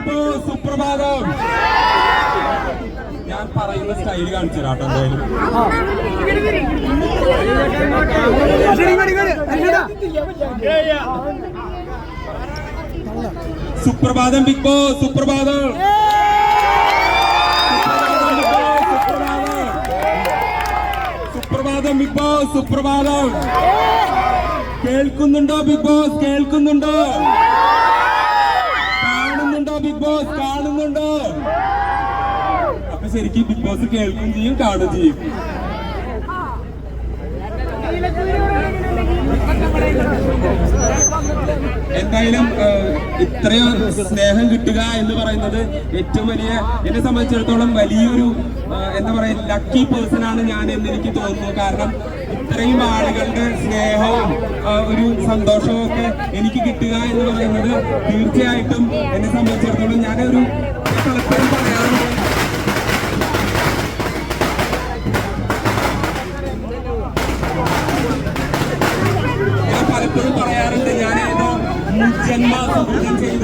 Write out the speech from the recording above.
Big boss സുപ്രഭാതം. ഞാൻ പറയുന്ന സ്റ്റൈൽ കാണിച്ചു തരാട്ടോ എന്തായാലും. സുപ്രഭാതം ബിഗ് ബോസ് സുപ്രഭാതം. സുപ്രഭാതം ബിഗ് ബോസ് സുപ്രഭാതം. കേൾക്കുന്നുണ്ടോ ബിഗ് ബോസ്? കേൾക്കുന്നുണ്ടോ? കാണുന്നുണ്ടോ ബിഗ് ബോസ്? കാണുന്നുണ്ടോ? അപ്പൊ ശരിക്കും ബിഗ് ബോസ് കേൾക്കും ചെയ്യും, കാണും ചെയ്യും. എന്തായാലും ഇത്രയും സ്നേഹം കിട്ടുക എന്ന് പറയുന്നത് ഏറ്റവും വലിയ, എന്നെ സംബന്ധിച്ചിടത്തോളം വലിയൊരു എന്താ പറയാ ലക്കി പേഴ്സൺ ആണ് ഞാൻ എന്ന് എനിക്ക് തോന്നുന്നു. കാരണം ഇത്രയും ആളുകളുടെ സ്നേഹവും ഒരു സന്തോഷവും ഒക്കെ എനിക്ക് കിട്ടുക എന്ന് പറയുന്നത് തീർച്ചയായിട്ടും എന്നെ സംബന്ധിച്ചിടത്തോളം ഞാനൊരു പലപ്പോഴും പറയാറുണ്ട്, ഞാൻ ഏതോ ജന്മ സുഹൃതം ചെയ്ത